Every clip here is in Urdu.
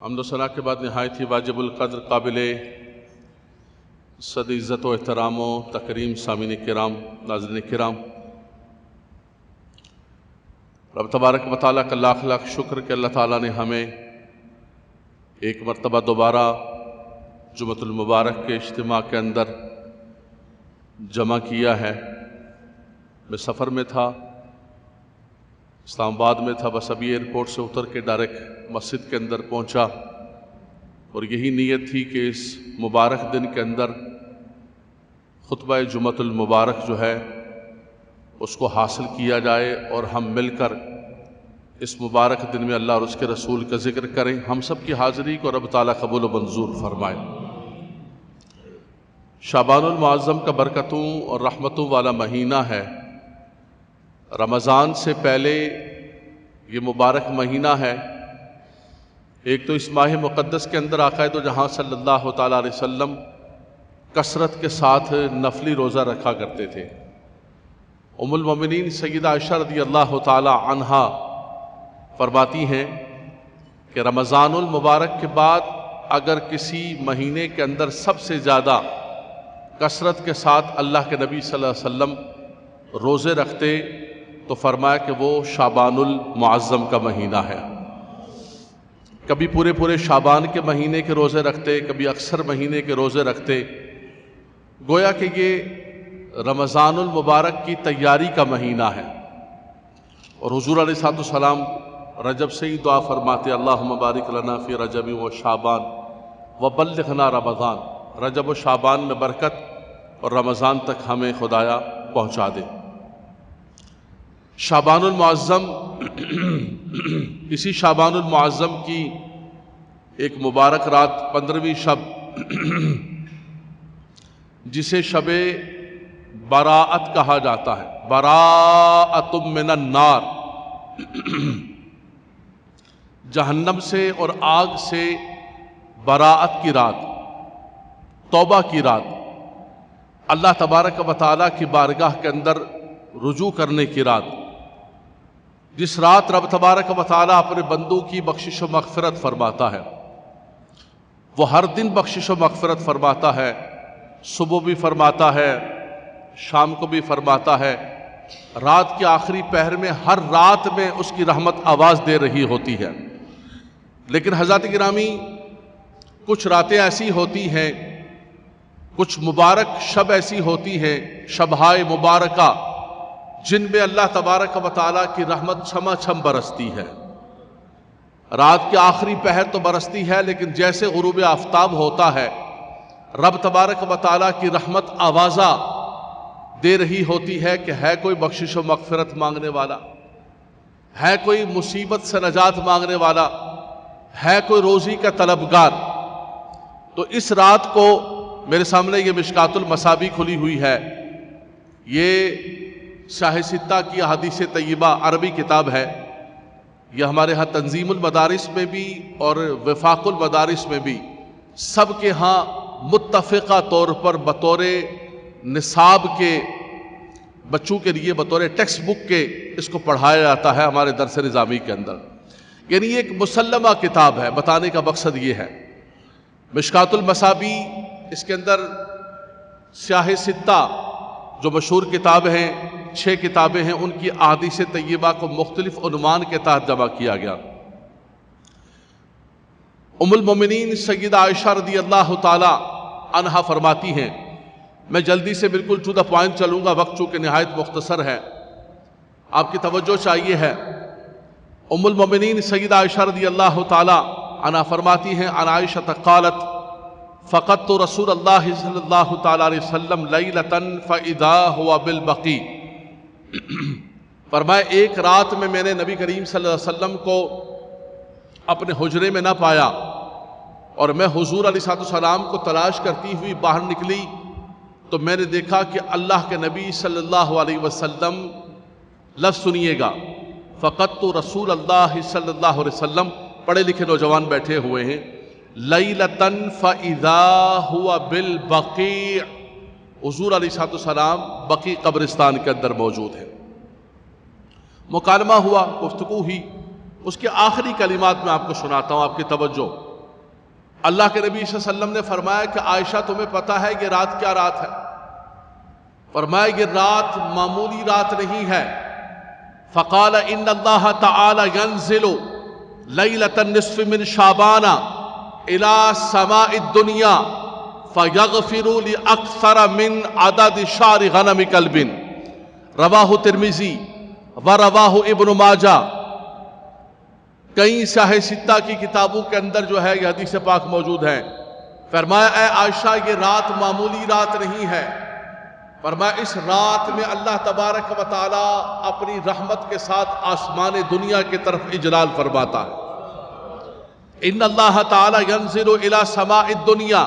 حمد و ثنا کے بعد نہایت ہی واجب القدر قابل صد عزت و احترام و تکریم سامعین کرام، ناظرین کرام، رب تبارک و تعالیٰ کا لاکھ لاکھ شکر کہ اللہ تعالیٰ نے ہمیں ایک مرتبہ دوبارہ جمعۃ المبارک کے اجتماع کے اندر جمع کیا ہے۔ میں سفر میں تھا، اسلام آباد میں تھا، بس ابھی ایئرپورٹ سے اتر کے ڈائریکٹ مسجد کے اندر پہنچا، اور یہی نیت تھی کہ اس مبارک دن کے اندر خطبہ جمعۃ المبارک جو ہے اس کو حاصل کیا جائے اور ہم مل کر اس مبارک دن میں اللہ اور اس کے رسول کا ذکر کریں۔ ہم سب کی حاضری کو رب تعالیٰ قبول و منظور فرمائے۔ شعبان المعظم کا برکتوں اور رحمتوں والا مہینہ ہے۔ رمضان سے پہلے یہ مبارک مہینہ ہے۔ ایک تو اس ماہ مقدس کے اندر آقا دو جہاں صلی اللہ تعالیٰ علیہ وسلم کثرت کے ساتھ نفلی روزہ رکھا کرتے تھے۔ ام المومنین سیدہ عائشہ رضی اللہ تعالیٰ عنہا فرماتی ہیں کہ رمضان المبارک کے بعد اگر کسی مہینے کے اندر سب سے زیادہ کثرت کے ساتھ اللہ کے نبی صلی اللہ علیہ وسلم روزے رکھتے تو فرمایا کہ وہ شعبان المعظم کا مہینہ ہے۔ کبھی پورے شعبان کے مہینے کے روزے رکھتے، کبھی اکثر مہینے کے روزے رکھتے، گویا کہ یہ رمضان المبارک کی تیاری کا مہینہ ہے۔ اور حضور علیہ الصلوۃ والسلام رجب سے ہی دعا فرماتے، اللہم بارک لنا فی رجب و شعبان وبلغنا رمضان، رجب و شعبان میں برکت اور رمضان تک ہمیں خدایا پہنچا دے۔ شعبان المعظم اسی شعبان المعظم کی ایک مبارک رات 15ویں شب جسے شب براءت کہا جاتا ہے، براءۃ من النار، جہنم سے اور آگ سے براءت کی رات، توبہ کی رات، اللہ تبارک و تعالیٰ کی بارگاہ کے اندر رجوع کرنے کی رات، جس رات رب تبارک و تعالیٰ اپنے بندوں کی بخشش و مغفرت فرماتا ہے۔ وہ ہر دن بخشش و مغفرت فرماتا ہے، صبح بھی فرماتا ہے، شام کو بھی فرماتا ہے، رات کے آخری پہر میں ہر رات میں اس کی رحمت آواز دے رہی ہوتی ہے۔ لیکن حضرات گرامی، کچھ راتیں ایسی ہوتی ہیں، کچھ مبارک شب ایسی ہوتی ہیں، شبہائے مبارکہ، جن میں اللہ تبارک و تعالیٰ کی رحمت چھما چھم برستی ہے۔ رات کے آخری پہر تو برستی ہے، لیکن جیسے غروب آفتاب ہوتا ہے، رب تبارک و تعالیٰ کی رحمت آوازہ دے رہی ہوتی ہے کہ ہے کوئی بخشش و مغفرت مانگنے والا، ہے کوئی مصیبت سے نجات مانگنے والا، ہے کوئی روزی کا طلبگار۔ تو اس رات کو میرے سامنے یہ مشکات المصابیح کھلی ہوئی ہے، یہ شاہ ستہ کی احادیث طیبہ عربی کتاب ہے۔ یہ ہمارے ہاں تنظیم المدارس میں بھی اور وفاق المدارس میں بھی سب کے ہاں متفقہ طور پر بطور نصاب کے بچوں کے لیے، بطور ٹیکسٹ بک کے اس کو پڑھایا جاتا ہے ہمارے درس نظامی کے اندر۔ یعنی یہ ایک مسلمہ کتاب ہے۔ بتانے کا مقصد یہ ہے، مشکات المصابیح، اس کے اندر شاہ ستہ جو مشہور کتاب ہیں، 6 کتابیں ہیں، ان کی احادیث طیبہ کو مختلف عنوان کے تحت جمع کیا گیا۔ ام المومنین سیدہ عائشہ رضی اللہ تعالی عنہا فرماتی ہیں، میں جلدی سے بالکل ٹو دا پوائنٹ چلوں گا، وقت چونکہ نہایت مختصر ہے، آپ کی توجہ چاہیے ہے۔ ام المومنین سیدہ عائشہ رضی اللہ تعالی عنہا فرماتی ہیں، عن عائشہ قالت فقدت رسول اللہ صلی اللہ تعالی علیہ وسلم لیلۃ فاذا هو بالبقیع، فرمایا ایک رات میں نے نبی کریم صلی اللہ علیہ وسلم کو اپنے حجرے میں نہ پایا، اور میں حضور علیہ السلام کو تلاش کرتی ہوئی باہر نکلی تو میں نے دیکھا کہ اللہ کے نبی صلی اللہ علیہ وسلم، لفظ سنیے گا، فقدت رسول اللہ صلی اللہ علیہ وسلم، پڑھے لکھے نوجوان بیٹھے ہوئے ہیں، لیلۃ فاذا هو بالبقیع، حضور علیہ السلام بقیع قبرستان کے اندر موجود ہیں۔ مکالمہ ہوا، گفتگو ہوئی، اس کے آخری کلمات میں آپ کو سناتا ہوں، آپ کی توجہ۔ اللہ کے نبی صلی اللہ علیہ وسلم نے فرمایا کہ عائشہ تمہیں پتہ ہے یہ رات کیا رات ہے؟ فرمایا یہ رات معمولی رات نہیں ہے. فقال ان اللہ تعالی ینزل لیلۃ النصف من شعبان الى سماء الدنیا فیغفر لاکثر من عدد شعر غنم کلب. رواہ ترمذی ورواہ ابن ماجہ. کئی صحیح ستہ کی کتابوں کے اندر جو ہے یہ حدیث پاک موجود ہیں. فرمایا اے عائشہ یہ رات معمولی رات نہیں ہے. فرمایا اس رات میں اللہ تبارک و تعالی اپنی رحمت کے ساتھ آسمان دنیا کی طرف اجلال فرماتا ہے. ان اللہ تعالی ینزل الی سماء الدنیا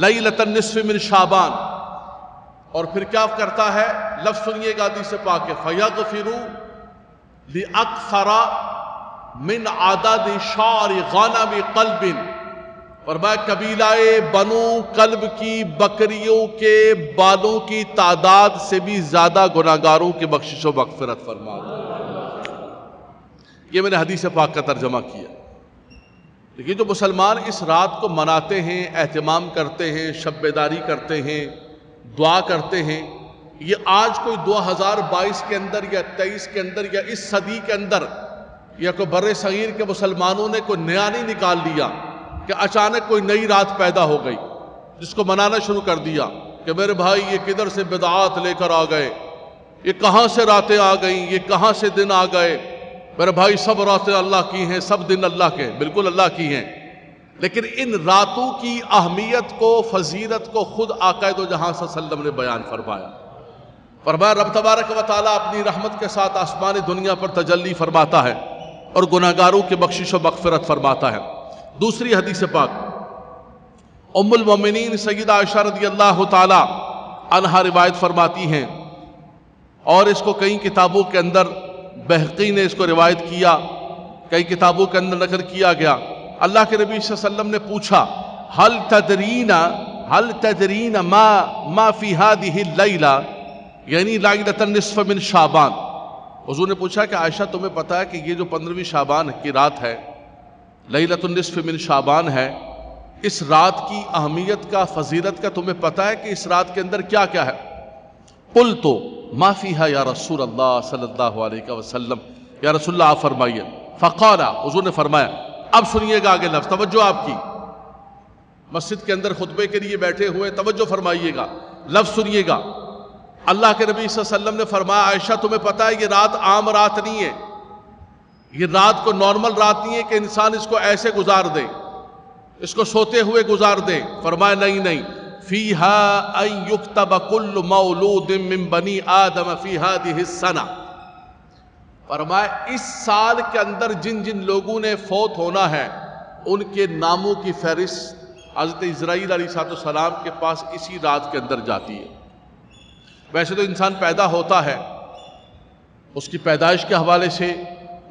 لیلۃ النصف من شعبان. اور پھر کیا کرتا ہے؟ لفظ سنیے گا حدیث پاک کے فیغفر لاکثر من عدد شعر غنم قلب. فرمایا قبیلہ بنو کلب کی بکریوں کے بالوں کی تعداد سے بھی زیادہ گناہگاروں کی بخشش و مغفرت فرماتا. یہ میں نے حدیث پاک کا ترجمہ کیا. لیکن جو مسلمان اس رات کو مناتے ہیں، اہتمام کرتے ہیں، شب بیداری کرتے ہیں، دعا کرتے ہیں، یہ آج کوئی 2022 کے اندر یا 23 کے اندر یا اس صدی کے اندر یا کوئی بر صغیر کے مسلمانوں نے کوئی نیا نہیں نکال لیا کہ اچانک کوئی نئی رات پیدا ہو گئی جس کو منانا شروع کر دیا کہ میرے بھائی یہ کدھر سے بدعات لے کر آ گئے، یہ کہاں سے راتیں آ گئیں، یہ کہاں سے دن آ گئے. میرے بھائی سب راتیں اللہ کی ہیں، سب دن اللہ کے، بالکل اللہ کی ہیں. لیکن ان راتوں کی اہمیت کو، فضیلت کو خود آقا دو جہاں صلی اللہ علیہ وسلم نے بیان فرمایا. فرمایا رب تبارک و تعالیٰ اپنی رحمت کے ساتھ آسمان دنیا پر تجلی فرماتا ہے اور گناہگاروں کی بخشش و مغفرت فرماتا ہے. دوسری حدیث پاک ام المومنین سیدہ عائشہ رضی اللہ تعالی عنہا روایت فرماتی ہیں، اور اس کو کئی کتابوں کے اندر بہقی نے اس کو روایت کیا، کئی کتابوں کے اندر نقل کیا گیا. اللہ کے نبی صلی اللہ علیہ وسلم نے پوچھا هل تدرین ما فی هذه اللیلہ، یعنی لیلۃ النصف من شعبان. حضور نے پوچھا کہ عائشہ تمہیں پتہ ہے کہ یہ جو 15ویں شعبان کی رات ہے، لیلۃ النصف من شعبان ہے، اس رات کی اہمیت کا، فضیلت کا تمہیں پتہ ہے کہ اس رات کے اندر کیا کیا ہے؟ قلت ما فیہا یا رسول اللہ صلی اللہ علیہ وسلم، یا رسول اللہ آپ فرمائیے. فقال، حضور نے فرمایا، اب سنیے گا آگے لفظ، توجہ آپ کی، مسجد کے اندر خطبے کے لیے بیٹھے ہوئے توجہ فرمائیے گا، لفظ سنیے گا. اللہ کے نبی صلی اللہ علیہ وسلم نے فرمایا عائشہ تمہیں پتہ ہے یہ رات عام رات نہیں ہے، یہ رات کو نارمل رات نہیں ہے کہ انسان اس کو ایسے گزار دے، اس کو سوتے ہوئے گزار دے. فرمایا نہیں، فیہا ان یکتب کل مولود من بنی آدم فی ہذہ السنہ. فرمایا اس سال کے اندر جن جن لوگوں نے فوت ہونا ہے ان کے ناموں کی فہرست حضرت اسرائیل علیہ السلام کے پاس اسی رات کے اندر جاتی ہے. ویسے تو انسان پیدا ہوتا ہے، اس کی پیدائش کے حوالے سے،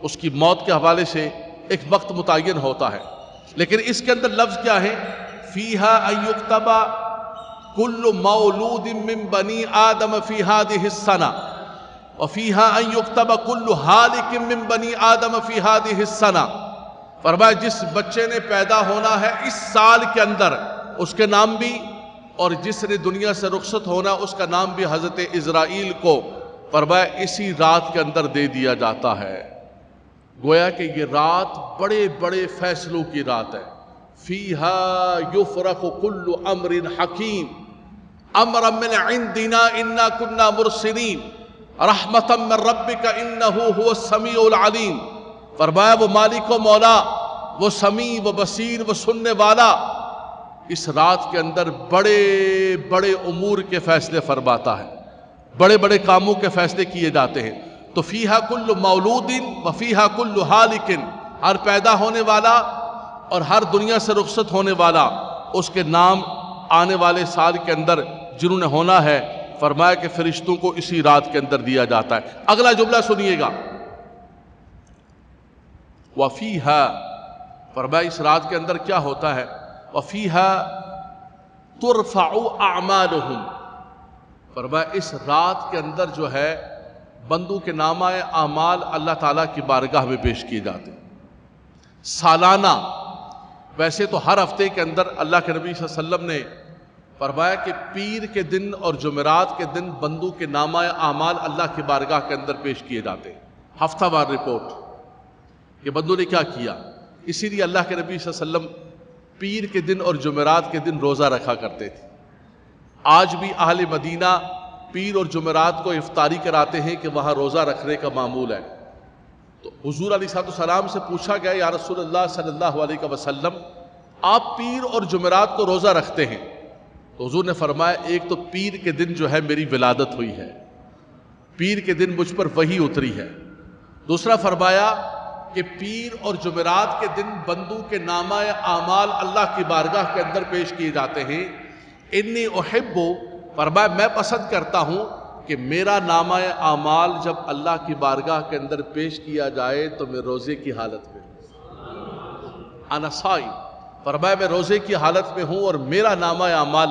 اس کی موت کے حوالے سے ایک وقت متعین ہوتا ہے، لیکن اس کے اندر لفظ کیا ہے؟ فیہا ان یکتب کل مولود من بنی آدم فی ہذہ السنہ وفیہا ان یکتب کل ہالک من بنی آدم فی ہذہ السنہ. فرمایا جس بچے نے پیدا ہونا ہے اس سال کے اندر اس کے نام بھی، اور جس نے دنیا سے رخصت ہونا اس کا نام بھی حضرت اسرائیل کو فرمایا اسی رات کے اندر دے دیا جاتا ہے. گویا کہ یہ رات بڑے بڑے فیصلوں کی رات ہے. فیہا یفرق کل امر حکیم امرا من عندنا انا کنا مرسلین رحمتا من ربک انہ هو السمیع العلیم. فرمایا وہ مالک و مولا، وہ سمیع و بصیر و سننے والا اس رات کے اندر بڑے بڑے امور کے فیصلے فرماتا ہے، بڑے بڑے کاموں کے فیصلے کیے جاتے ہیں. تو فیہا کل مولود و فیہا کل ہالک، ہر پیدا ہونے والا اور ہر دنیا سے رخصت ہونے والا اس کے نام آنے والے سال کے اندر جنہوں نے ہونا ہے، فرمایا کہ فرشتوں کو اسی رات کے اندر دیا جاتا ہے. اگلا جملہ سنیے گا، وفیہا، فرمایا اس رات کے اندر کیا ہوتا ہے؟ وفیہا ترفع اعمالہم. فرمایا اس رات کے اندر جو ہے بندوں کے نامہ اعمال اللہ تعالیٰ کی بارگاہ میں پیش کیے جاتے ہیں. سالانہ ویسے تو ہر ہفتے کے اندر اللہ کے نبی صلی اللہ علیہ وسلم نے فرمایا کہ پیر کے دن اور جمعرات کے دن بندوں کے نامہ اعمال اللہ کی بارگاہ کے اندر پیش کیے جاتے ہیں، ہفتہ وار رپورٹ کہ بندوں نے کیا کیا۔ اسی لیے اللہ کے نبی صلی اللہ علیہ وسلم پیر کے دن اور جمعرات کے دن روزہ رکھا کرتے تھے۔ آج بھی اہل مدینہ پیر اور جمعرات کو افطاری کراتے ہیں کہ وہاں روزہ رکھنے کا معمول ہے۔ تو حضور علیہ السلام سے پوچھا گیا، یا رسول اللہ صلی اللہ علیہ وسلم آپ پیر اور جمعرات کو روزہ رکھتے ہیں؟ تو حضور نے فرمایا ایک تو پیر کے دن جو ہے میری ولادت ہوئی ہے، پیر کے دن مجھ پر وحی اتری ہے۔ دوسرا فرمایا کہ پیر اور جمعرات کے دن بندوں کے نامہ اعمال اللہ کی بارگاہ کے اندر پیش کیے جاتے ہیں۔ انی احب، فرمایا میں پسند کرتا ہوں کہ میرا نامہ اعمال جب اللہ کی بارگاہ کے اندر پیش کیا جائے تو میں روزے کی حالت میں ہوں، انا صائم، فرمایا میں روزے کی حالت میں ہوں اور میرا نامہ اعمال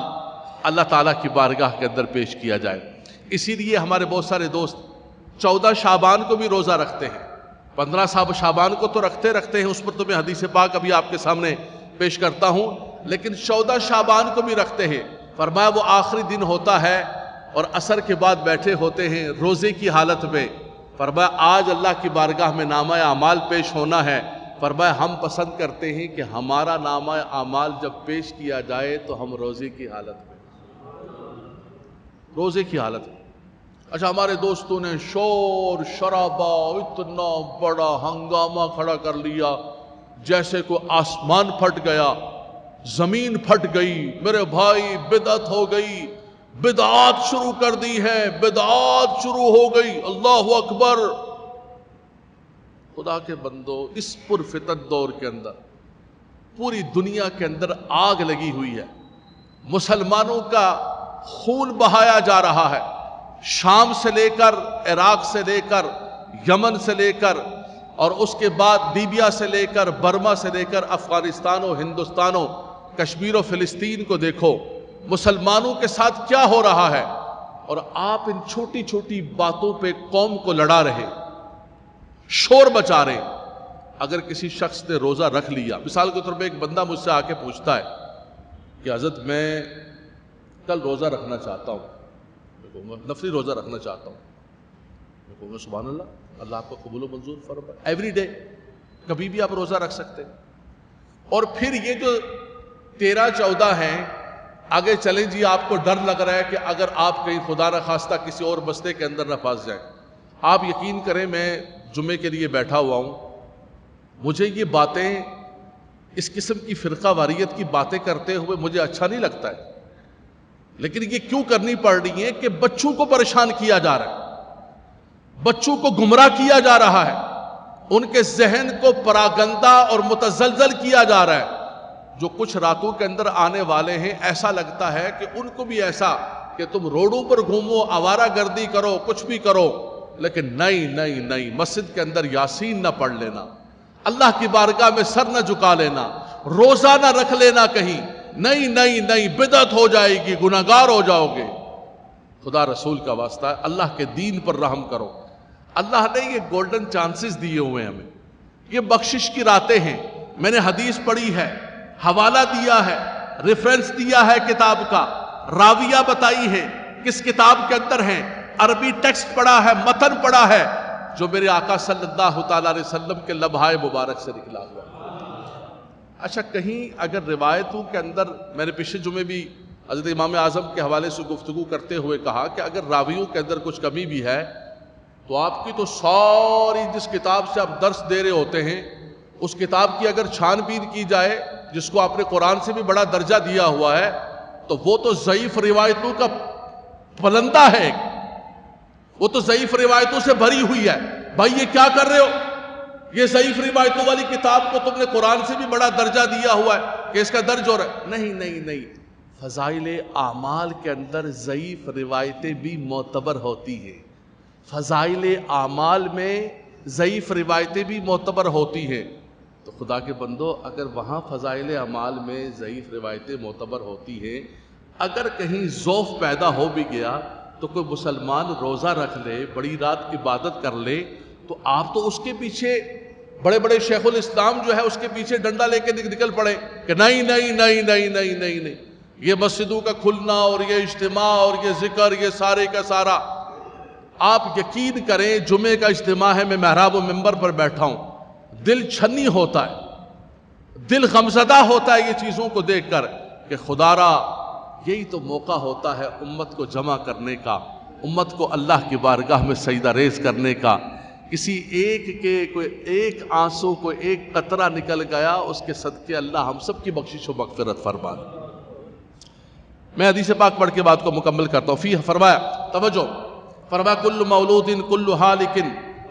اللہ تعالیٰ کی بارگاہ کے اندر پیش کیا جائے۔ اسی لیے ہمارے بہت سارے دوست 14 شعبان کو بھی روزہ رکھتے ہیں، 15 شعبان کو تو رکھتے ہیں، اس پر تو میں حدیث پاک ابھی آپ کے سامنے پیش کرتا ہوں، لیکن 14 شعبان کو بھی رکھتے ہیں۔ فرمایا وہ آخری دن ہوتا ہے اور عصر کے بعد بیٹھے ہوتے ہیں روزے کی حالت میں، فرمایا آج اللہ کی بارگاہ میں نامہ اعمال پیش ہونا ہے، فرمایا ہم پسند کرتے ہیں کہ ہمارا نامہ اعمال جب پیش کیا جائے تو ہم روزے کی حالت میں، روزے کی حالت میں۔ اچھا، ہمارے دوستوں نے شور شرابہ اتنا بڑا ہنگامہ کھڑا کر لیا جیسے کوئی آسمان پھٹ گیا، زمین پھٹ گئی، میرے بھائی بدعت ہو گئی، بدعات شروع کر دی ہے، بدعات شروع ہو گئی، اللہ اکبر۔ خدا کے بندو، اس پرفتن دور کے اندر پوری دنیا کے اندر آگ لگی ہوئی ہے، مسلمانوں کا خون بہایا جا رہا ہے، شام سے لے کر، عراق سے لے کر، یمن سے لے کر، اور اس کے بعد لیبیا سے لے کر، برما سے لے کر افغانستان و ہندوستان و کشمیر و فلسطین کو دیکھو، مسلمانوں کے ساتھ کیا ہو رہا ہے، اور آپ ان چھوٹی چھوٹی باتوں پہ قوم کو لڑا رہے، شور بچا رہے۔ اگر کسی شخص نے روزہ رکھ لیا، مثال کے طور پہ ایک بندہ مجھ سے آ کے پوچھتا ہے کہ حضرت میں کل روزہ رکھنا چاہتا ہوں، میں کہوں گا نفلی روزہ رکھنا چاہتا ہوں، میں کہوں گا سبحان اللہ، اللہ آپ کو قبول و منظور فرمائے، ایوری ڈے، کبھی بھی آپ روزہ رکھ سکتے ہیں۔ اور پھر یہ جو 13-14 ہیں، آگے چلیں جی، آپ کو ڈر لگ رہا ہے کہ اگر آپ کہیں خدا نخواستہ کسی اور مسئلے کے اندر نہ پھنس جائیں، آپ یقین کریں میں جمعے کے لیے بیٹھا ہوا ہوں، مجھے یہ باتیں، اس قسم کی فرقہ واریت کی باتیں کرتے ہوئے مجھے اچھا نہیں لگتا ہے، لیکن یہ کیوں کرنی پڑ رہی ہیں کہ بچوں کو پریشان کیا جا رہا ہے، بچوں کو گمراہ کیا جا رہا ہے، ان کے ذہن کو پراگندہ اور متزلزل کیا جا رہا ہے۔ جو کچھ راتوں کے اندر آنے والے ہیں، ایسا لگتا ہے کہ ان کو بھی ایسا کہ تم روڈوں پر گھومو، آوارہ گردی کرو، کچھ بھی کرو، لیکن نہیں، مسجد کے اندر یاسین نہ پڑھ لینا، اللہ کی بارگاہ میں سر نہ جھکا لینا، روزہ نہ رکھ لینا کہیں، نہیں، بدعت ہو جائے گی، گناہگار ہو جاؤ گے۔ خدا رسول کا واسطہ ہے، اللہ کے دین پر رحم کرو۔ اللہ نے یہ گولڈن چانسز دیے ہوئے ہیں ہمیں، یہ بخشش کی راتیں ہیں۔ میں نے حدیث پڑھی ہے، حوالہ دیا ہے، ریفرنس دیا ہے کتاب کا، راویہ بتائی ہے کس کتاب کے اندر ہیں، عربی ٹیکسٹ پڑھا ہے، متن پڑھا ہے، جو میرے آقا صلی اللہ تعالیٰ علیہ وسلم کے لمحۂ مبارک سے نکلا ہوا ہے۔ اچھا، کہیں اگر روایتوں کے اندر، میں نے پچھلے جمعے بھی حضرت امام اعظم کے حوالے سے گفتگو کرتے ہوئے کہا کہ اگر راویوں کے اندر کچھ کمی بھی ہے تو آپ کی تو ساری جس کتاب سے آپ درس دے رہے ہوتے ہیں، اس کتاب کی اگر چھان بین کی جائے، جس کو آپ نے قرآن سے بھی بڑا درجہ دیا ہوا ہے، تو وہ تو ضعیف روایتوں کا پلندہ ہے، وہ تو ضعیف روایتوں سے بھری ہوئی ہے۔ بھائی یہ کیا کر رہے ہو؟ یہ ضعیف روایتوں والی کتاب کو تم نے قرآن سے بھی بڑا درجہ دیا ہوا ہے کہ اس کا درج ہو رہا ہے۔ نہیں، فضائل اعمال کے اندر ضعیف روایتیں بھی معتبر ہوتی ہیں، فضائل اعمال میں ضعیف روایتیں بھی معتبر ہوتی ہیں۔ تو خدا کے بندو، اگر وہاں فضائل اعمال میں ضعیف روایتیں معتبر ہوتی ہیں، اگر کہیں ذوف پیدا ہو بھی گیا تو کوئی مسلمان روزہ رکھ لے، بڑی رات عبادت کر لے، تو آپ تو اس کے پیچھے بڑے بڑے شیخ الاسلام جو ہے اس کے پیچھے ڈنڈا لے کے نکل پڑے کہ نہیں نہیں نہیں نہیں نہیں نہیں نہیں، یہ مسجدوں کا کھلنا اور یہ اجتماع اور یہ ذکر، یہ سارے کا سارا. آپ یقین کریں جمعے کا اجتماع ہے، میں محراب و منبر پر بیٹھا ہوں، دل چھنی ہوتا ہے، دل غمزدہ ہوتا ہے یہ چیزوں کو دیکھ کر کہ خدا را یہی تو موقع ہوتا ہے امت کو جمع کرنے کا، امت کو اللہ کی بارگاہ میں سجدہ ریز کرنے کا. کسی ایک کے کوئی ایک آنسو کو ایک قطرہ نکل گیا، اس کے صدقے اللہ ہم سب کی بخشش و مغفرت فرما دے. میں حدیث پاک پڑھ کے بات کو مکمل کرتا ہوں. فیہ فرمایا، توجہ فرمایا کل مولود کل حالک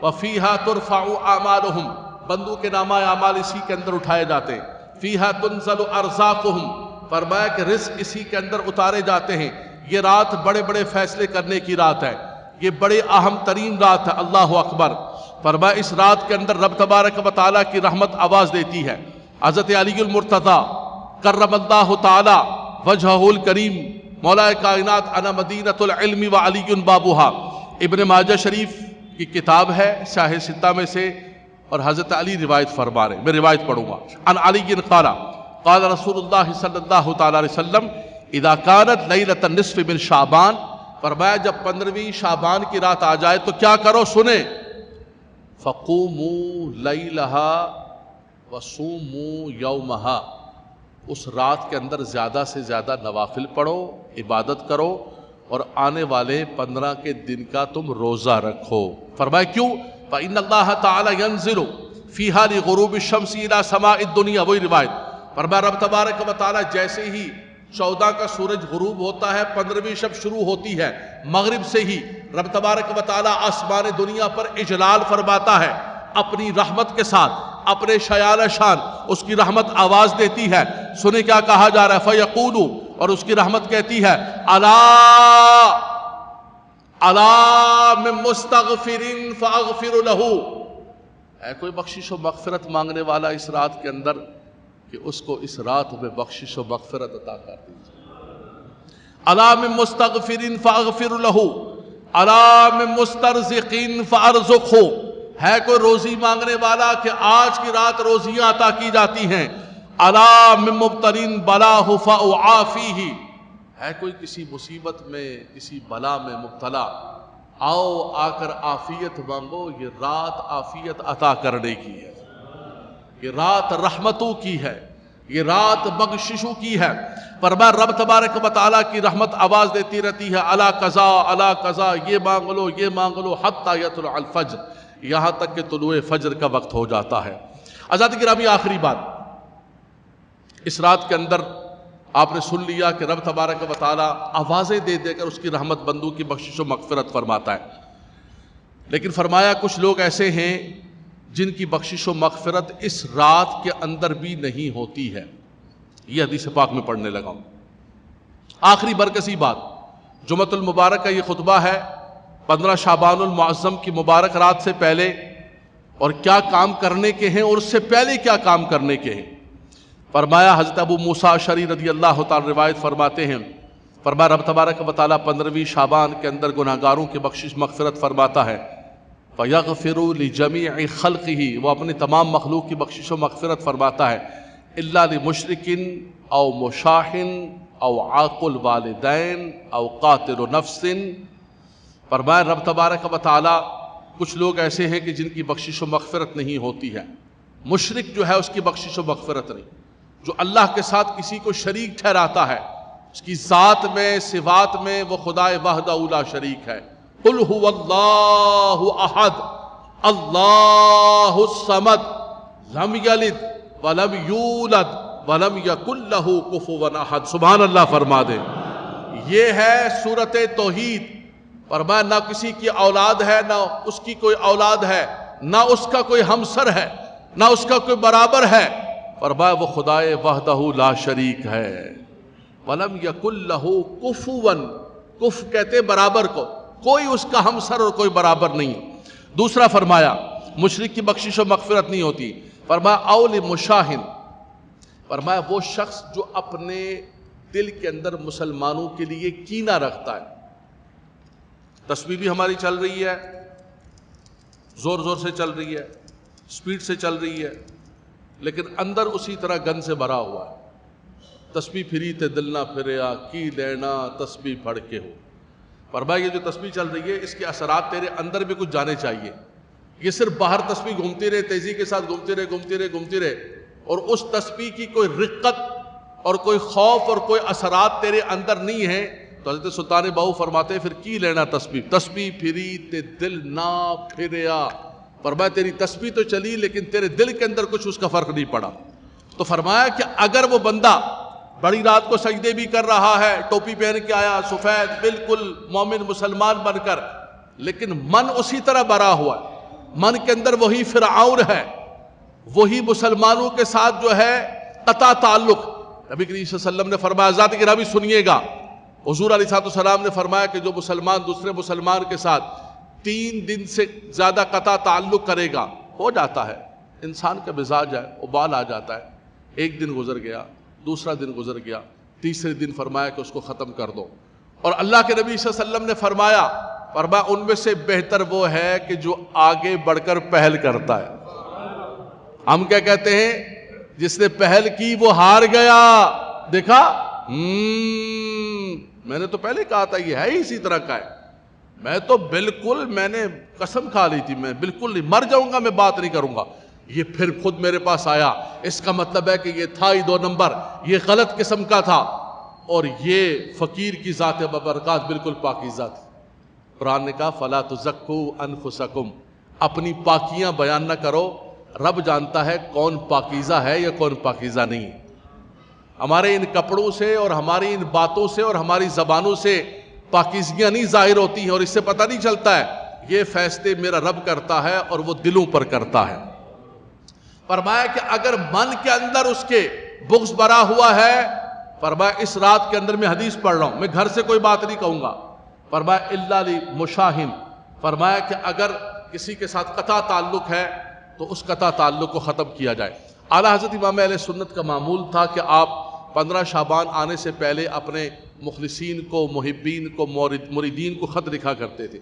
وفیہا ترفع اعمالہم، بندوں کے نامہ اعمال اسی کے اندر اٹھائے جاتے ہیں. فیہا تنزل ارزاقہم، فرمایا کہ رزق اسی کے اندر اتارے جاتے ہیں. یہ رات بڑے بڑے فیصلے کرنے کی رات ہے، یہ بڑے اہم ترین رات ہے. اللہ اکبر. فرمایا اس رات کے اندر رب تبارک و تعالیٰ کی رحمت آواز دیتی ہے. حضرت علی المرتضیٰ کرم اللہ تعالی وجہہ الکریم، مولا کائنات انا مدینۃ العلم و علی بابوہا، ابن ماجہ شریف کی کتاب ہے شاہ ستہ میں سے، اور حضرت علی روایت فرما رہے. میں روایت پڑھوں گا. عن علی قال قال رسول اللہ صلی اللہ تعالی علیہ وسلم اذا كانت لیلۃ النصف من شعبان، فرمایا جب 15ویں شعبان کی رات آ جائے تو کیا کرو، سنیں. فقوموا لیلہا وصوموا یومہا، اس رات کے اندر زیادہ سے زیادہ نوافل پڑھو، عبادت کرو، اور آنے والے 15 کے دن کا تم روزہ رکھو. فرمایا کیوں؟ فإن اللہ تعالی ينزل فیہا لغروب الشمس الى سماء الدنیا. وہی روایت. فرمایا رب تبارک و تعالی جیسے ہی 14 کا سورج غروب ہوتا ہے، 15ویں شب شروع ہوتی ہے، مغرب سے ہی رب تبارک و تعالی آسمان دنیا پر اجلال فرماتا ہے اپنی رحمت کے ساتھ، اپنے شیان شان اس کی رحمت آواز دیتی ہے. سنیں کیا کہا جا رہا ہے. فیقول، اور اس کی رحمت کہتی ہے، الا الا من مستغفر فاغفر له، اے کوئی بخشش و مغفرت مانگنے والا اس رات کے اندر کہ اس کو اس رات میں بخشش و مغفرت عطا کر دیجیے. الا من مستغفر فاغفر له، الا من مسترزق فارزقه، ہے کوئی روزی مانگنے والا کہ آج کی رات روزیاں عطا کی جاتی ہیں. الا من مبتلین بلاہ فاعافیہ، ہے کوئی کسی مصیبت میں کسی بلا میں مبتلا، آؤ آ کر عافیت مانگو. یہ رات عافیت عطا کرنے کی ہے، یہ رات رحمتوں کی ہے، یہ رات بخششوں کی ہے. فرمایا رب تبارک و تعالیٰ کی رحمت آواز دیتی رہتی ہے، الا قضا الا قضا، یہ مانگ لو یہ مانگ لو، حتی یطلع الفجر، یہاں تک کہ طلوع فجر کا وقت ہو جاتا ہے. حضرات گرامی آخری بات، اس رات کے اندر آپ نے سن لیا کہ رب تبارک و تعالیٰ آوازیں دے دے کر اس کی رحمت بندوں کی بخشش و مغفرت فرماتا ہے. لیکن فرمایا کچھ لوگ ایسے ہیں جن کی بخشش و مغفرت اس رات کے اندر بھی نہیں ہوتی ہے. یہ حدیث پاک میں پڑھنے لگا ہوں. آخری برکسی بات، جمعۃ المبارک کا یہ خطبہ ہے 15 شعبان المعظم کی مبارک رات سے پہلے، اور کیا کام کرنے کے ہیں اور اس سے پہلے کیا کام کرنے کے ہیں. فرمایا حضرت ابو موسیٰ اشعری رضی اللہ تعالی روایت فرماتے ہیں، فرمایا رب تبارک و تعالیٰ 15ویں شعبان کے اندر گناہگاروں کی بخشش مغفرت فرماتا ہے. فَيَغْفِرُ لِجَمِيعِ خَلْقِهِ، وہ اپنی تمام مخلوق کی بخشش و مغفرت فرماتا ہے. إِلَّا لِمُشْرِكٍ أَوْ مُشَاحٍ أَوْ عَاقُ الْوَالِدَيْنِ أَوْ قَاتِلُ نَفْسٍ. فرمایا رب تبارک و تعالیٰ کچھ لوگ ایسے ہیں کہ جن کی بخشش و مغفرت نہیں ہوتی ہے. مشرک جو ہے اس کی بخشش و مغفرت نہیں، جو اللہ کے ساتھ کسی کو شریک ٹھہراتا ہے، اس کی ذات میں صفات میں وہ خدا وحدہ لا شریک ہے. قل هو اللہ احد اللہ الصمد لم یلد ولم یولد ولم یکن لہ کفوا احد. سبحان اللہ فرما دے. یہ ہے سورۃ توحید. فرمایا نہ کسی کی اولاد ہے، نہ اس کی کوئی اولاد ہے، نہ اس کا کوئی ہمسر ہے، نہ اس کا کوئی برابر ہے. فرمایا وہ خدائے وحدہ لا شریک ہے. ولم یکن لہ کفوا، کف کہتے برابر کو، کوئی اس کا ہمسر اور کوئی برابر نہیں. دوسرا فرمایا مشرک کی بخشش و مغفرت نہیں ہوتی. فرمایا او لمشاہن، فرمایا وہ شخص جو اپنے دل کے اندر مسلمانوں کے لیے کینہ رکھتا ہے. تسبیح بھی ہماری چل رہی ہے، زور زور سے چل رہی ہے، سپیڈ سے چل رہی ہے لیکن اندر اسی طرح گن سے بھرا ہوا ہے. تسبیح پھری تے دل نہ پھریا کی لینا تسبیح پڑھ کے ہو. فرمایا یہ جو تسبیح چل رہی ہے اس کے اثرات تیرے اندر بھی کچھ جانے چاہیے. یہ صرف باہر تسبیح گھومتی رہے, تیزی کے ساتھ گھومتی رہے اور اس تسبیح کی کوئی رقت اور کوئی خوف اور کوئی اثرات تیرے اندر نہیں ہے تو حضرت سلطان باہو فرماتے ہیں پھر کی لینا تسبیح پھری تے دل نہ پھریا. فرمایا تیری تسبیح تو چلی لیکن تیرے دل کے اندر کچھ اس کا فرق نہیں پڑا. تو فرمایا کہ اگر وہ بندہ بڑی رات کو سجدے بھی کر رہا ہے, ٹوپی پہن کے آیا سفید بالکل مومن مسلمان بن کر, لیکن من اسی طرح بھرا ہوا ہے, من کے اندر وہی فرعون ہے, وہی مسلمانوں کے ساتھ جو ہے قطع تعلق. نبی کریم صلی اللہ علیہ وسلم نے فرمایا, ذات گرامی سنیے گا, حضور علیہ السلام نے فرمایا کہ جو مسلمان دوسرے مسلمان کے ساتھ 3 دن سے زیادہ قطع تعلق کرے گا, ہو جاتا ہے انسان کا مزاج ہے, ابال آ جاتا ہے, 1 دن گزر گیا, دوسرا دن گزر گیا, تیسرے دن فرمایا کہ اس کو ختم کر دو. اور اللہ کے نبی صلی اللہ علیہ وسلم نے فرمایا ان میں سے بہتر وہ ہے کہ جو آگے بڑھ کر پہل کرتا ہے. ہم کیا کہتے ہیں, جس نے پہل کی وہ ہار گیا. دیکھا میں نے تو پہلے کہا تھا یہ ہے ہی اسی طرح کا ہے, میں تو بالکل میں نے قسم کھا لی تھی میں بالکل نہیں, مر جاؤں گا میں بات نہیں کروں گا. یہ پھر خود میرے پاس آیا, اس کا مطلب ہے کہ یہ تھا ہی 2 نمبر, یہ غلط قسم کا تھا اور یہ فقیر کی ذات ببرکات بالکل پاکیزہ تھی. قرآن نے کہا فلا تزکوا انفسکم, اپنی پاکیاں بیان نہ کرو, رب جانتا ہے کون پاکیزہ ہے یا کون پاکیزہ نہیں. ہمارے ان کپڑوں سے اور ہماری ان باتوں سے اور ہماری زبانوں سے پاکیزگیاں نہیں ظاہر ہوتی ہیں اور اس سے پتہ نہیں چلتا ہے. یہ فیصلے میرا رب کرتا ہے اور وہ دلوں پر کرتا ہے. فرمایا کہ اگر من کے اندر اس کے بغض بھرا ہوا ہے, فرمایا اس رات کے اندر میں حدیث پڑھ رہا ہوں, میں گھر سے کوئی بات نہیں کہوں گا, فرمایا الا لمشاہن, فرمایا کہ اگر کسی کے ساتھ قطع تعلق ہے تو اس قطع تعلق کو ختم کیا جائے. اعلیٰ حضرت امام اہل سنت کا معمول تھا کہ آپ 15 شعبان آنے سے پہلے اپنے مخلصین کو, محبین کو, مریدین کو خط لکھا کرتے تھے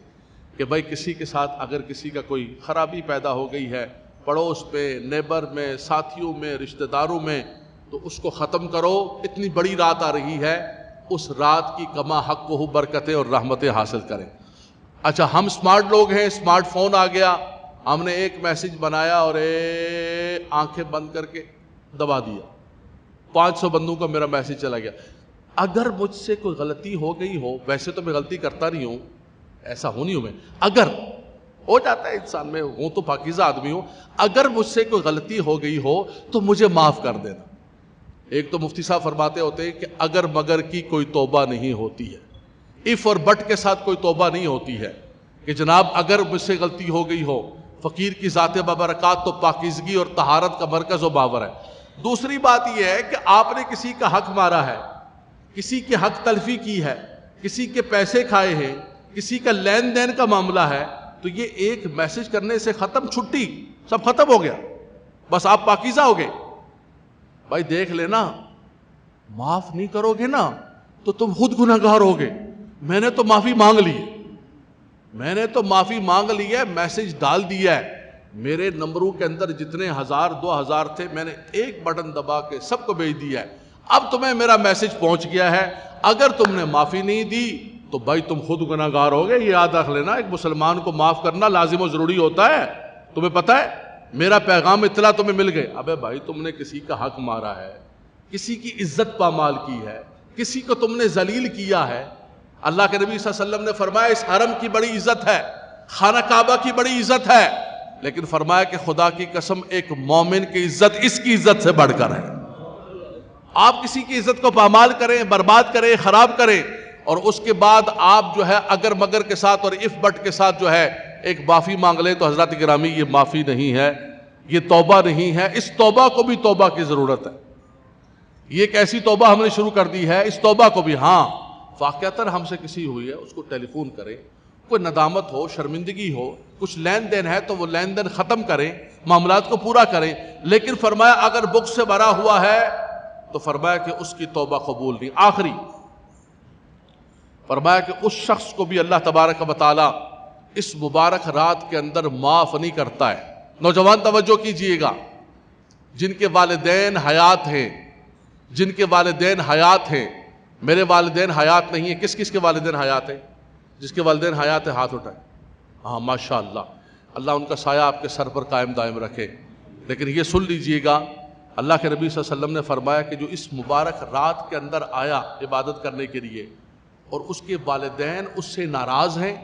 کہ بھائی کسی کے ساتھ اگر کسی کا کوئی خرابی پیدا ہو گئی ہے, پڑوس میں, نیبر میں, ساتھیوں میں, رشتہ داروں میں, تو اس کو ختم کرو. اتنی بڑی رات آ رہی ہے, اس رات کی کما حق کو برکتیں اور رحمتیں حاصل کریں. اچھا ہم اسمارٹ لوگ ہیں, اسمارٹ فون آ گیا, ہم نے ایک میسج بنایا اور آنکھیں بند کر کے دبا دیا, 500 بندوں کا میرا میسج چلا گیا. اگر مجھ سے کوئی غلطی ہو گئی ہو, ویسے تو میں غلطی کرتا نہیں ہوں, ایسا ہو نہیں ہوں میں, اگر ہو جاتا ہے انسان میں, ہوں تو پاکیزہ آدمی ہوں, اگر مجھ سے کوئی غلطی ہو گئی ہو تو مجھے معاف کر دینا. ایک تو مفتی صاحب فرماتے ہوتے ہیں کہ اگر مگر کی کوئی توبہ نہیں ہوتی ہے, اف اور بٹ کے ساتھ کوئی توبہ نہیں ہوتی ہے کہ جناب اگر مجھ سے غلطی ہو گئی ہو. فقیر کی ذات ببرکات تو پاکیزگی اور طہارت کا مرکز و باور ہے. دوسری بات یہ ہے کہ آپ نے کسی کا حق مارا ہے, کسی کے حق تلفی کی ہے, کسی کے پیسے کھائے ہیں, کسی کا لین دین کا معاملہ ہے, تو یہ ایک میسج کرنے سے ختم, چھٹی, سب ختم ہو گیا, بس آپ پاکیزہ ہو گئے. بھائی دیکھ لینا, معاف نہیں کرو گے نا تو تم خود گناہگار ہوگے. میں نے تو معافی مانگ لی ہے, میں نے تو معافی مانگ لی ہے, میسج ڈال دیا ہے, میرے نمبروں کے اندر جتنے 1000 2000 تھے میں نے ایک بٹن دبا کے سب کو بھیج دیا ہے. اب تمہیں میرا میسج پہنچ گیا ہے, اگر تم نے معافی نہیں دی تو بھائی تم خود گناہگار ہو گئے. یہ یاد رکھ لینا, ایک مسلمان کو معاف کرنا لازم و ضروری ہوتا ہے. تمہیں پتہ ہے میرا پیغام اطلاع تمہیں مل گئے, ابے بھائی تم نے کسی کا حق مارا ہے, کسی کی عزت پامال کی ہے, کسی کو تم نے ذلیل کیا ہے. اللہ کے نبی صلی اللہ علیہ وسلم نے فرمایا اس حرم کی بڑی عزت ہے, خانہ کعبہ کی بڑی عزت ہے, لیکن فرمایا کہ خدا کی قسم ایک مومن کی عزت اس کی عزت سے بڑھ کر ہے. آپ کسی کی عزت کو پامال کریں, برباد کریں, خراب کریں, اور اس کے بعد آپ جو ہے اگر مگر کے ساتھ اور اف بٹ کے ساتھ جو ہے ایک معافی مانگ لیں, تو حضرات گرامی یہ معافی نہیں ہے, یہ توبہ نہیں ہے. اس توبہ کو بھی توبہ کی ضرورت ہے. یہ ایک ایسی توبہ ہم نے شروع کر دی ہے, اس توبہ کو بھی, ہاں واقعتاً ہم سے کسی ہوئی ہے اس کو ٹیلی فون کریں, کوئی ندامت ہو, شرمندگی ہو, کچھ لین دین ہے تو وہ لین دین ختم کریں, معاملات کو پورا کریں. لیکن فرمایا اگر بغض سے بھرا ہوا ہے تو فرمایا کہ اس کی توبہ قبول نہیں. آخری فرمایا کہ اس شخص کو بھی اللہ تبارک و تعالی اس مبارک رات کے اندر معاف نہیں کرتا ہے نوجوان توجہ کیجئے گا، جن کے والدین حیات ہیں، جن کے والدین حیات ہیں، میرے والدین حیات نہیں ہیں، کس کس کے والدین حیات ہیں؟ جس کے والدین حیات ہیں ہاتھ اٹھائیں۔ ہاں ماشاءاللہ، اللہ ان کا سایہ آپ کے سر پر قائم دائم رکھے۔ لیکن یہ سن لیجئے گا، اللہ کے نبی صلی اللہ علیہ وسلم نے فرمایا کہ جو اس مبارک رات کے اندر آیا عبادت کرنے کے لیے اور اس کے والدین اس سے ناراض ہیں،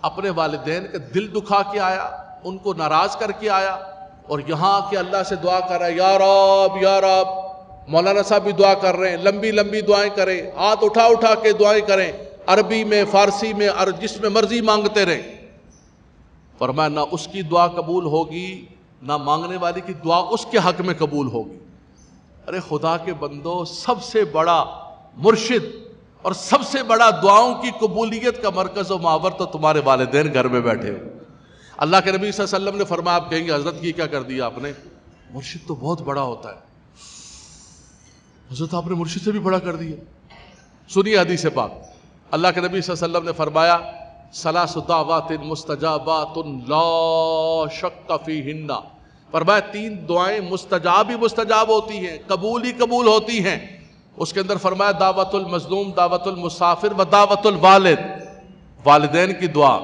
اپنے والدین کا دل دکھا کے آیا، ان کو ناراض کر کے آیا، اور یہاں کے اللہ سے دعا کر رہا ہے، یا رب یا رب۔ مولانا صاحب بھی دعا کر رہے ہیں، لمبی لمبی دعائیں کریں، ہاتھ اٹھا اٹھا کے دعائیں کریں، عربی میں، فارسی میں، اور جس میں مرضی مانگتے رہیں۔ فرمایا نہ اس کی دعا قبول ہوگی، نہ مانگنے والی کی دعا اس کے حق میں قبول ہوگی۔ ارے خدا کے بندو، سب سے بڑا مرشد اور سب سے بڑا دعاؤں کی قبولیت کا مرکز و محور تو تمہارے والدین گھر میں بیٹھے ہو۔ اللہ کے نبی صلی اللہ علیہ وسلم نے فرمایا، آپ کہیں گے حضرت یہ کیا کر دیا آپ نے؟ مرشد تو بہت بڑا ہوتا ہے۔ حضرت آپ نے مرشد سے بھی بڑا کر دیا۔ سنیے حدیث پاک، اللہ کے نبی صلی اللہ علیہ وسلم نے فرمایا، ثلاث دعوات مستجابات لا شک فیہن، فرمایا 3 دعائیں مستجاب ہی مستجاب ہوتی ہیں، قبول ہی قبول ہوتی ہیں۔ اس کے اندر فرمایا دعوت المظلوم، دعوت المسافر و دعوت الوالد، والدین کی دعا۔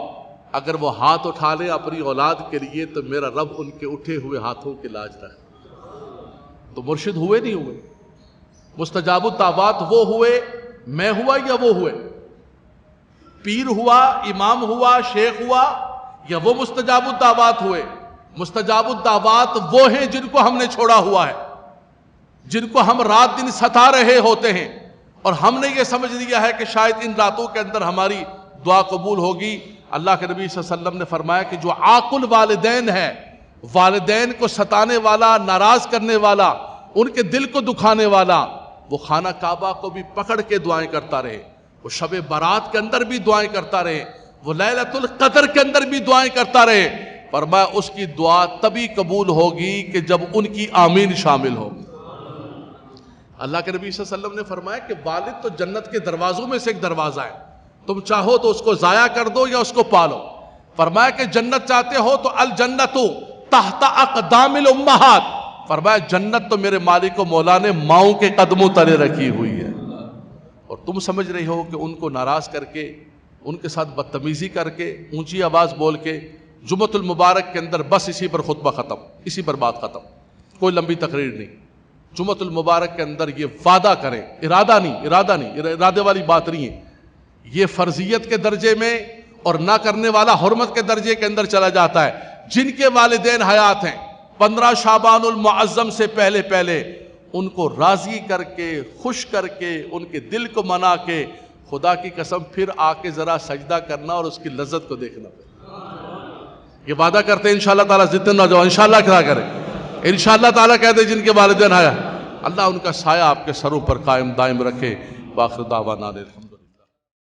اگر وہ ہاتھ اٹھا لے اپنی اولاد کے لیے تو میرا رب ان کے اٹھے ہوئے ہاتھوں کی لاج رکھے۔ تو مرشد ہوئے نہیں ہوئے؟ مستجاب الدعوات وہ ہوئے، میں ہوا یا وہ ہوئے؟ پیر ہوا، امام ہوا، شیخ ہوا، یا وہ مستجاب الدعوات ہوئے؟ مستجاب الدعوات وہ ہیں جن کو ہم نے چھوڑا ہوا ہے، جن کو ہم رات دن ستا رہے ہوتے ہیں، اور ہم نے یہ سمجھ لیا ہے کہ شاید ان راتوں کے اندر ہماری دعا قبول ہوگی۔ اللہ کے نبی صلی اللہ علیہ وسلم نے فرمایا کہ جو عاق الوالدین ہے، والدین کو ستانے والا، ناراض کرنے والا، ان کے دل کو دکھانے والا، وہ خانہ کعبہ کو بھی پکڑ کے دعائیں کرتا رہے، وہ شب برات کے اندر بھی دعائیں کرتا رہے، وہ لیلۃ القدر کے اندر بھی دعائیں کرتا رہے، فرمایا اس کی دعا تبھی قبول ہوگی کہ جب ان کی آمین شامل ہوگی۔ اللہ کے نبی صلی اللہ علیہ وسلم نے فرمایا کہ والد تو جنت کے دروازوں میں سے ایک دروازہ ہے، تم چاہو تو اس کو ضائع کر دو یا اس کو پالو۔ فرمایا کہ جنت چاہتے ہو تو الجنت تحت اقدام الامہات، فرمایا جنت تو میرے مالک و مولا نے ماؤں کے قدموں تلے رکھی ہوئی ہے، اور تم سمجھ رہے ہو کہ ان کو ناراض کر کے، ان کے ساتھ بدتمیزی کر کے، اونچی آواز بول کے جمعۃ المبارک کے اندر بس اسی پر خطبہ ختم، اسی پر بات ختم، کوئی لمبی تقریر نہیں۔ جمعۃ المبارک کے اندر یہ وعدہ کریں، ارادے والی بات نہیں ہے، یہ فرضیت کے درجے میں اور نہ کرنے والا حرمت کے درجے کے اندر چلا جاتا ہے۔ جن کے والدین حیات ہیں، 15 شعبان المعظم سے پہلے پہلے ان کو راضی کر کے، خوش کر کے، ان کے دل کو منا کے، خدا کی قسم پھر آ کے ذرا سجدہ کرنا اور اس کی لذت کو دیکھنا۔ یہ وعدہ کرتے ہیں انشاءاللہ تعالیٰ، جتنے نوجوان انشاءاللہ کیا کریں، انشاءاللہ تعالیٰ کہتے ہیں جن کے والدین حیات، اللہ ان کا سایہ آپ کے سروں پر قائم دائم رکھے۔ وآخر دعوانا الحمد